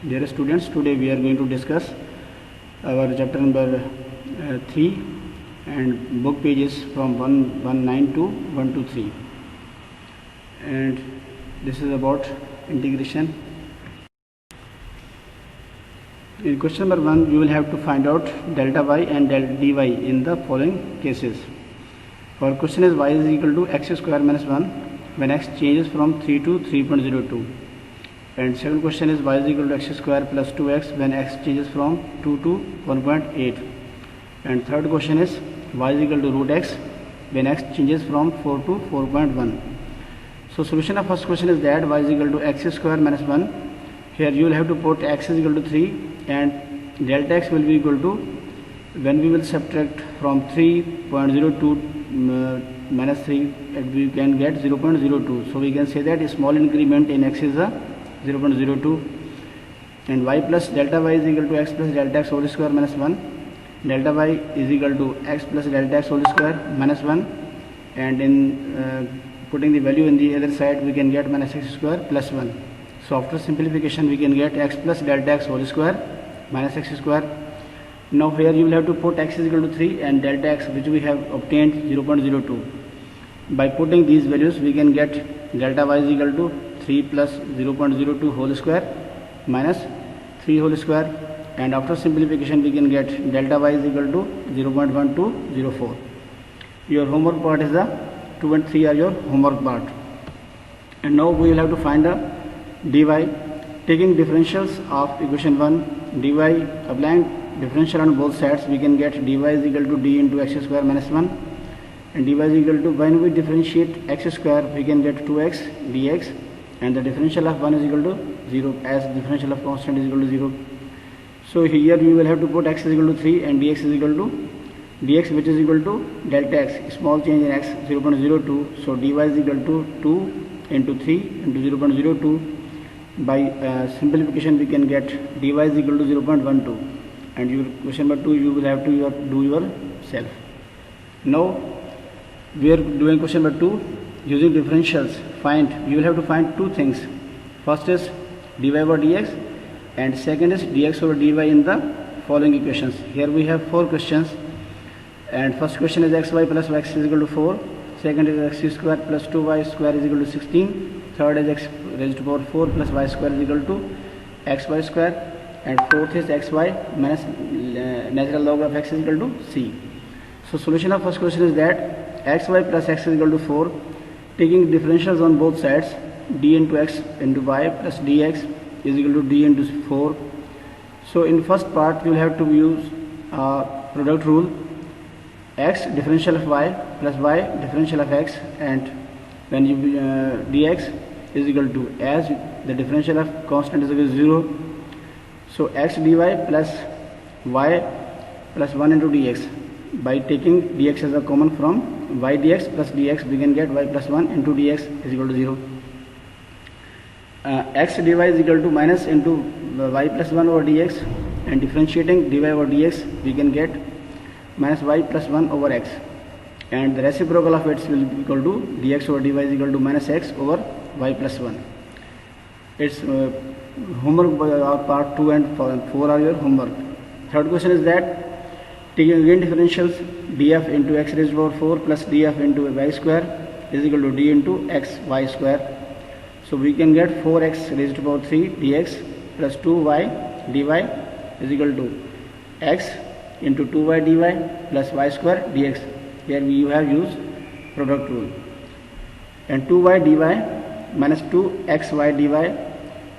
Dear students, today we are going to discuss our chapter number 3 and book pages from 119 to 123, and this is about integration. In question number 1, you will have to find out delta y and delta dy in the following cases. Our question is y is equal to x square minus 1 when x changes from 3 to 3.02. And second question is y is equal to x square plus 2x when x changes from 2 to 1.8. And third question is y is equal to root x when x changes from 4 to 4.1. So solution of first question is that y is equal to x square minus 1. Here you will have to put x is equal to 3 and delta x will be equal to, when we will subtract from 3.02 minus 3, we can get 0.02. So we can say that a small increment in x is a 0.02, and y plus delta y is equal to x plus delta x whole square minus 1. Delta y is equal to x plus delta x whole square minus 1, and in putting the value in the other side we can get minus x square plus 1. So after simplification we can get x plus delta x whole square minus x square. Now here you will have to put x is equal to 3 and delta x, which we have obtained 0.02. By putting these values we can get delta y is equal to 3 plus 0.02 whole square minus 3 whole square, and after simplification we can get delta y is equal to 0.1204. Your homework part is the 2 and 3 are your homework part. And now we will have to find the dy. Taking differentials of equation 1, dy, applying differential on both sides, we can get dy is equal to d into x square minus 1, and dy is equal to, when we differentiate x square we can get 2x dx, and the differential of 1 is equal to 0 as differential of constant is equal to 0. So here you will have to put x is equal to 3 and dx is equal to dx, which is equal to delta x, small change in x 0.02. So dy is equal to 2 into 3 into 0.02. By simplification we can get dy is equal to 0.12, and your question number 2 you will have to do yourself. Now we are doing question number 2 using differentials. You will have to find two things. First is dy over dx, and second is dx over dy in the following equations. Here we have 4 questions, and first question is xy plus x is equal to 4, second is x square plus 2y square is equal to 16, third is x raised to power 4 plus y square is equal to xy square, and fourth is xy minus natural log of x is equal to c. So solution of first question is that xy plus x is equal to 4. Taking differentials on both sides, d into x into y plus dx is equal to d into 4. So in first part you will have to use product rule, x differential of y plus y differential of x, and when you dx is equal to, as the differential of constant is equal to 0, so x dy plus y plus 1 into dx. By taking dx as a common from y dx plus dx, we can get y plus 1 into dx is equal to 0. X dy is equal to minus into y plus 1 over dx, and differentiating dy over dx we can get minus y plus 1 over x, and the reciprocal of it will be equal to dx over dy is equal to minus x over y plus 1. It's homework part 2 and 4 are your homework. Third question is that taking again differentials, df into x raised to power 4 plus df into y square is equal to d into x y square. So we can get 4x raised to power 3 dx plus 2y dy is equal to x into 2y dy plus y square dx. Here you have used product rule, and 2y dy minus 2xy dy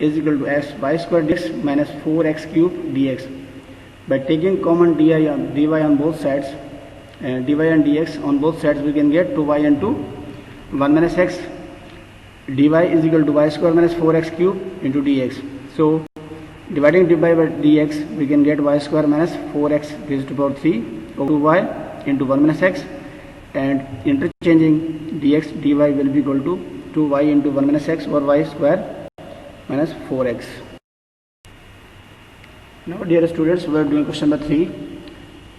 is equal to x y square dx minus 4x cube dx. By taking common dy on both sides, dy and dx on both sides, we can get 2y into 1 minus x dy is equal to y square minus 4x cube into dx. So dividing dy by dx, we can get y square minus 4x raised to power 3 over 2y into 1 minus x, and interchanging dx dy will be equal to 2y into 1 minus x over y square minus 4x. Now dear students, we are doing question number 3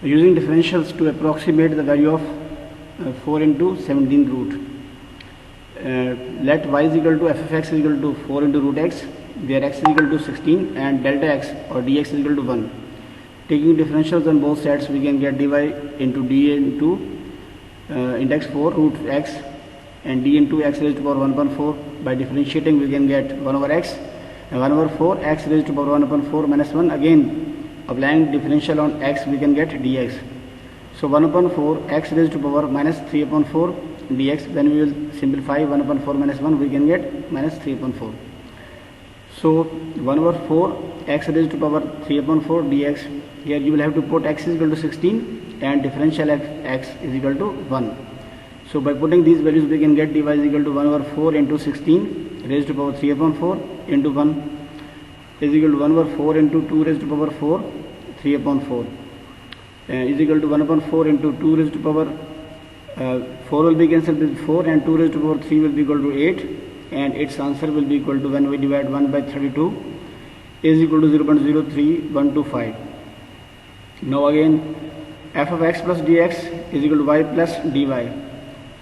using differentials to approximate the value of 4 into 17 root. Let y is equal to f of x is equal to 4 into root x where x is equal to 16 and delta x or dx is equal to 1. Taking differentials on both sides, we can get dy into d into index 4 root x and d into x raised to power 1 upon 4. By differentiating, we can get 1 over x and 1 over 4 x raised to power 1 upon 4 minus 1. Again, applying differential on x, we can get dx. So 1 upon 4 x raised to power minus 3 upon 4 dx. When we will simplify 1 upon 4 minus 1, we can get minus 3 upon 4. So 1 over 4 x raised to power 3 upon 4 dx. Here you will have to put x is equal to 16 and differential x is equal to 1. So by putting these values, we can get dy is equal to 1 over 4 into 16 raised to power 3 upon 4 into 1 is equal to 1 over 4 into 2 raised to power 4 3 upon 4 is equal to 1 upon 4 into 2 raised to power 4 will be cancelled with 4 and 2 raised to power 3 will be equal to 8, and its answer will be equal to, when we divide 1 by 32, is equal to 0.03125. Now again, f of x plus dx is equal to y plus dy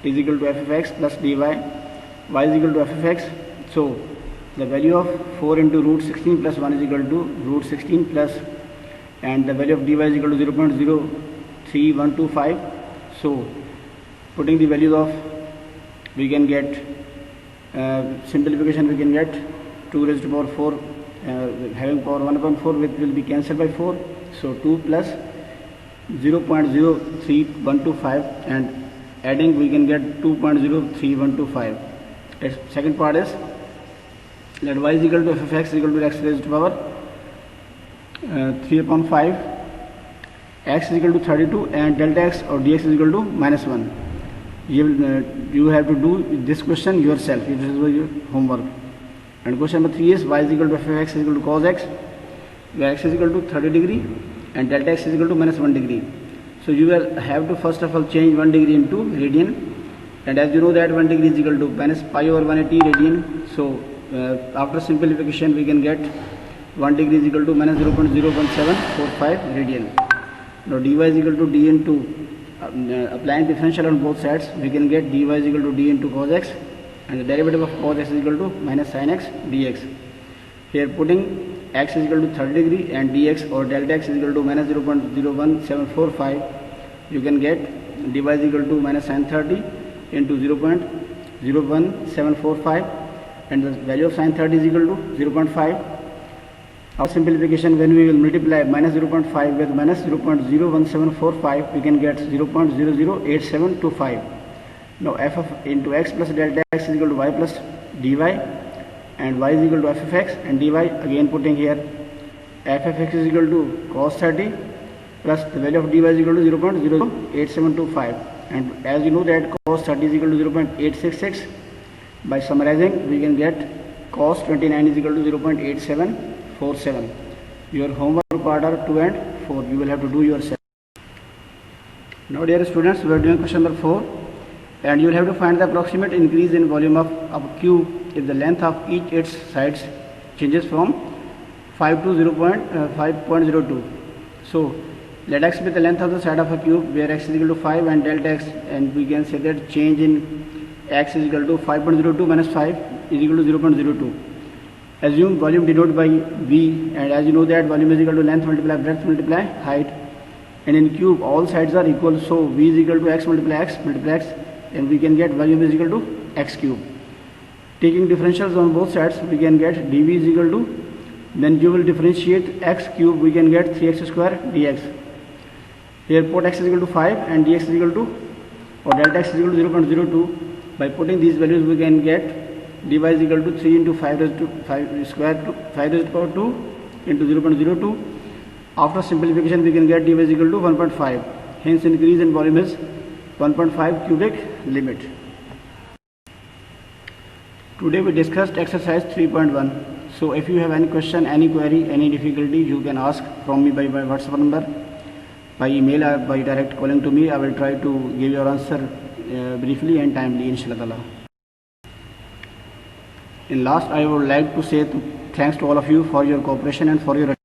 is equal to f of x plus dy. Y is equal to f of x. So the value of 4 into root 16 plus 1 is equal to root 16 plus, and the value of dy is equal to 0.03125. So putting the values of, we can get simplification, we can get 2 raised to power 4 having power 1 upon 4 which will be cancelled by 4. So 2 plus 0.03125 and adding we can get 2.03125. Second part is that y is equal to f of x is equal to x raised to power 3 upon 5, x is equal to 32 and delta x or dx is equal to minus 1. You have to do this question yourself. This is your homework. And question number 3 is y is equal to f of x is equal to cos x, where x is equal to 30 degree and delta x is equal to minus 1 degree. So you will have to first of all change 1 degree into radian, and as you know that 1 degree is equal to minus pi over 180 radian. So after simplification we can get 1 degree is equal to minus 0.01745 radian. Now dy is equal to d into applying differential on both sides, we can get dy is equal to d into cos x, and the derivative of cos x is equal to minus sin x dx. Here putting x is equal to 30 degree and dx or delta x is equal to minus 0.01745, you can get dy is equal to minus sin 30 into 0.01745, and the value of sin 30 is equal to 0.5. Our simplification, when we will multiply minus 0.5 with minus 0.01745, we can get 0.008725. Now f of into x plus delta x is equal to y plus dy, and y is equal to f of x and dy. Again putting here f of x is equal to cos 30 plus the value of dy is equal to 0.08725, and as you know that cos 30 is equal to 0.866. By summarizing, we can get cos 29 is equal to 0.8747. Your homework part are 2 and 4. You will have to do yourself. Now dear students, we are doing question number 4, and you will have to find the approximate increase in volume of a cube if the length of each its sides changes from 5 to 5.02. So let x be the length of the side of a cube where x is equal to 5 and delta x, and we can say that change in x is equal to 5.02 minus 5 is equal to 0.02. Assume volume denoted by v, and as you know that volume is equal to length multiply breadth multiply height, and in cube all sides are equal, so v is equal to x multiply x, and we can get volume is equal to x cube. Taking differentials on both sides, we can get dv is equal to, then you will differentiate x cube, we can get 3x square dx. Here put x is equal to 5 and dx is equal to, or delta x is equal to 0.02. By putting these values, we can get dy is equal to 3 into 5 raised to 5 square to 5 raised to power 2 into 0.02. After simplification, we can get dy is equal to 1.5. Hence increase in volume is 1.5 cubic limit. Today we discussed exercise 3.1. So if you have any question, any query, any difficulty, you can ask from me by WhatsApp number, by email, or by direct calling to me. I will try to give your answer briefly and timely, inshallah. In last, I would like to say thanks to all of you for your cooperation and for your